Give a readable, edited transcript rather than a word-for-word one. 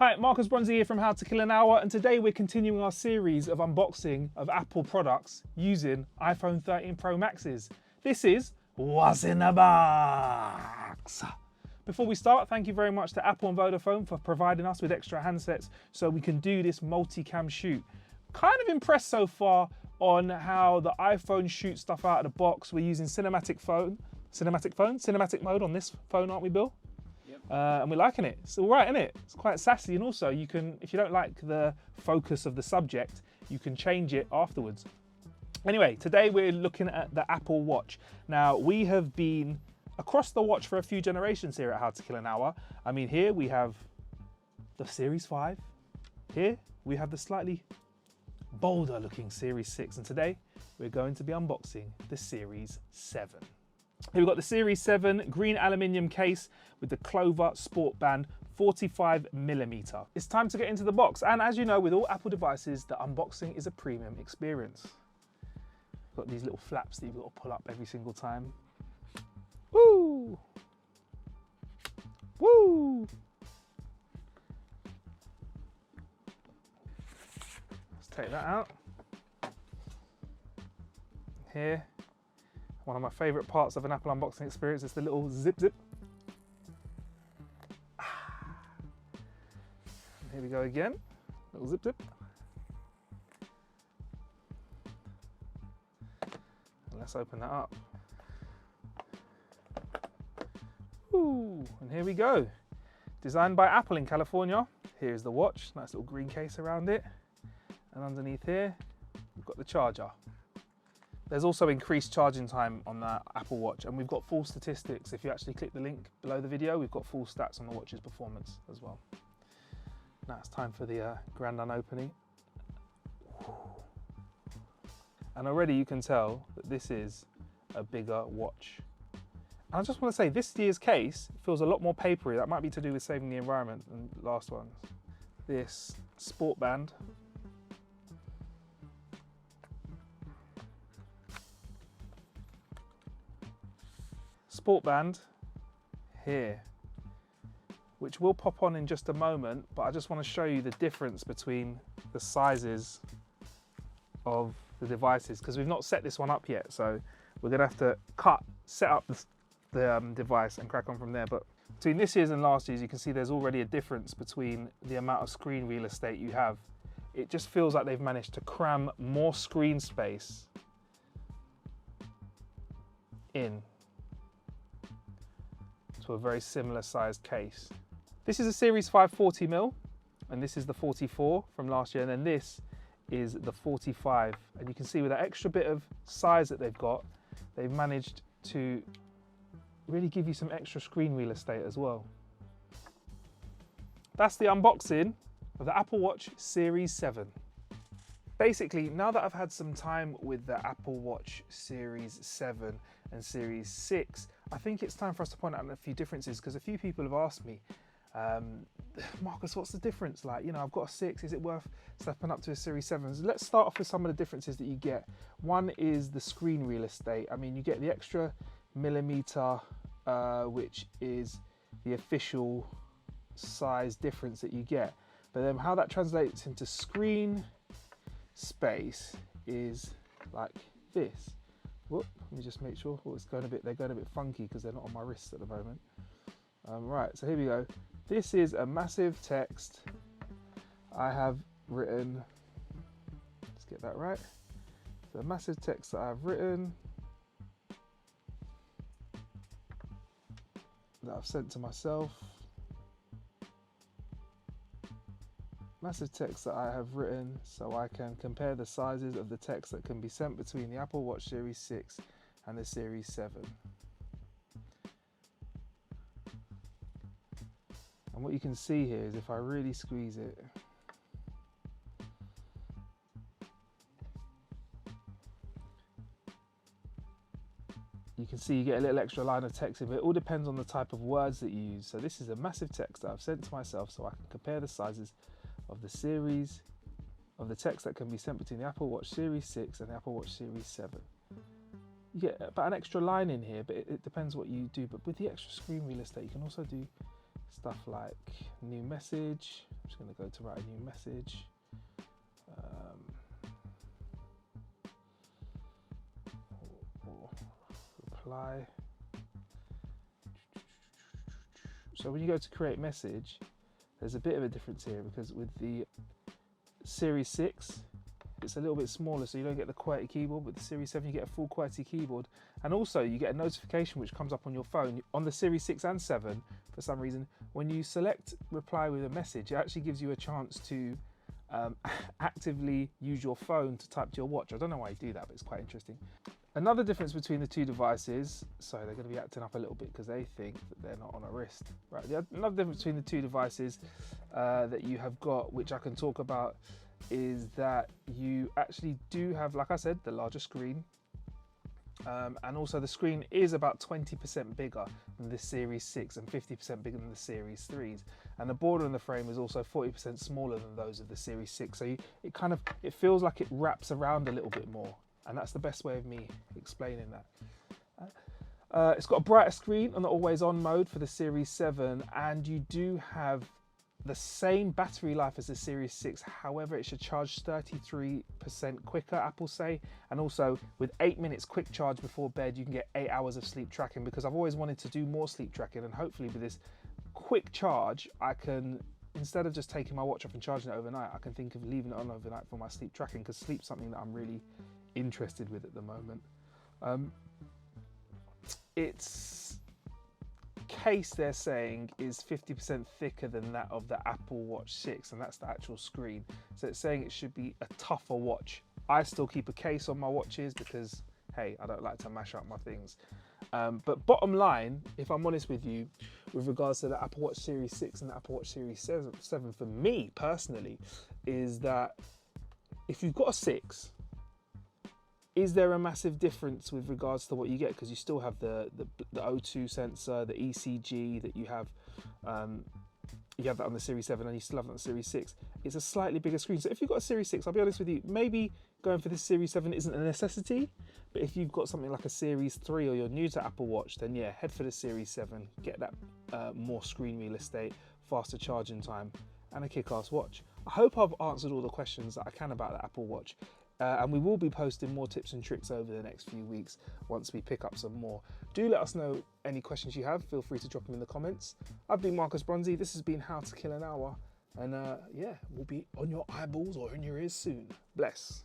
Hi, Marcus Bronzy here from How to Kill an Hour, and today we're continuing our series of unboxing of Apple products using iPhone 13 Pro Maxes. This is What's in the Box. Before we start, thank you very much to Apple and Vodafone for providing us with extra handsets so we can do this multi-cam shoot. Kind of impressed so far on how the iPhone shoots stuff out of the box. We're using cinematic mode on this phone, aren't we, Bill? And we're liking it. It's all right, isn't it? It's quite sassy, and also you can, if you don't like the focus of the subject, you can change it afterwards. Anyway, today we're looking at the Apple Watch. Now, we have been across the watch for a few generations here at How to Kill an Hour. I mean, here we have the Series 5. Here we have the slightly bolder looking Series 6. And today we're going to be unboxing the Series 7. Here we've got the Series 7 green aluminium case with the Clover Sport Band 45mm. It's time to get into the box, and as you know, with all Apple devices, the unboxing is a premium experience. Got these little flaps that you've got to pull up every single time. Woo! Woo! Let's take that out. Here. One of my favourite parts of an Apple unboxing experience is the little zip. Here we go again, little zip. And let's open that up. Ooh, and here we go. Designed by Apple in California. Here's the watch, nice little green case around it. And underneath here, we've got the charger. There's also increased charging time on the Apple Watch, and we've got full statistics. If you actually click the link below the video, we've got full stats on the watch's performance as well. Now it's time for the grand unopening. And already you can tell that this is a bigger watch. And I just want to say, this year's case feels a lot more papery. That might be to do with saving the environment than the last ones. This sport band. Sport band here, which will pop on in just a moment, but I just want to show you the difference between the sizes of the devices, because we've not set this one up yet, so we're gonna have to set up the device and crack on from there. But between this year's and last year's, you can see there's already a difference between the amount of screen real estate you have. It just feels like they've managed to cram more screen space in to a very similar sized case. This is a Series 5 40mm, and this is the 44 from last year, and then this is the 45. And you can see with that extra bit of size that they've got, they've managed to really give you some extra screen real estate as well. That's the unboxing of the Apple Watch Series 7. Basically, now that I've had some time with the Apple Watch Series 7 and Series 6, I think it's time for us to point out a few differences, because a few people have asked me, Marcus, what's the difference? Like, you know, I've got a 6, is it worth stepping up to a Series 7? So let's start off with some of the differences that you get. One is the screen real estate. I mean, you get the extra millimeter, which is the official size difference that you get. But then how that translates into screen space is like this. Whoop, let me just make sure. Oh, they're going a bit funky because they're not on my wrists at the moment. Right, so here we go. This is a massive text I have written. Let's get that right. So a massive text that I've written, that I've sent to myself. Massive text that I have written so I can compare the sizes of the text that can be sent between the Apple Watch Series 6 and the Series 7. And what you can see here is if I really squeeze it, you can see you get a little extra line of text in, but it all depends on the type of words that you use. So this is a massive text that I've sent to myself so I can compare the sizes of the series of the text that can be sent between the Apple Watch Series 6 and the Apple Watch Series 7. You get about an extra line in here, but it depends what you do. But with the extra screen real estate, you can also do stuff like new message. I'm just going to go to write a new message. Or reply. So when you go to create message, there's a bit of a difference here, because with the Series 6, it's a little bit smaller, so you don't get the QWERTY keyboard. But the Series 7, you get a full QWERTY keyboard, and also you get a notification which comes up on your phone on the Series 6 and 7. For some reason, when you select reply with a message, it actually gives you a chance to actively use your phone to type to your watch. I don't know why you do that, but it's quite interesting. Another difference between the two devices, so they're going to be acting up a little bit because they think that they're not on a wrist. Right. Another difference between the two devices that you have got, which I can talk about, is that you actually do have, like I said, the larger screen. And also the screen is about 20% bigger than the Series 6 and 50% bigger than the Series 3s. And the border on the frame is also 40% smaller than those of the Series 6. So it feels like it wraps around a little bit more. And that's the best way of me explaining that. It's got a brighter screen on the always on mode for the Series 7, and you do have the same battery life as the Series 6. However, it should charge 33% quicker, Apple say. And also with 8 minutes quick charge before bed, you can get 8 hours of sleep tracking, because I've always wanted to do more sleep tracking, and hopefully with this quick charge, I can, instead of just taking my watch off and charging it overnight, I can think of leaving it on overnight for my sleep tracking, because sleep's something that I'm really interested with at the moment. Its case, they're saying, is 50% thicker than that of the Apple Watch 6, and that's the actual screen. So it's saying it should be a tougher watch. I still keep a case on my watches because, hey, I don't like to mash up my things. But bottom line, if I'm honest with you, with regards to the Apple Watch Series 6 and the Apple Watch Series 7, for me personally, is that if you've got a 6, is there a massive difference with regards to what you get? Because you still have the O2 sensor, the ECG that you have that on the Series 7, and you still have it on the Series 6. It's a slightly bigger screen. So if you've got a Series 6, I'll be honest with you, maybe going for the Series 7 isn't a necessity. But if you've got something like a Series 3 or you're new to Apple Watch, then yeah, head for the Series 7. Get that more screen real estate, faster charging time, and a kick-ass watch. I hope I've answered all the questions that I can about the Apple Watch. And we will be posting more tips and tricks over the next few weeks once we pick up some more. Do let us know any questions you have. Feel free to drop them in the comments. I've been Marcus Bronzy. This has been How to Kill an Hour. And yeah, we'll be on your eyeballs or in your ears soon. Bless.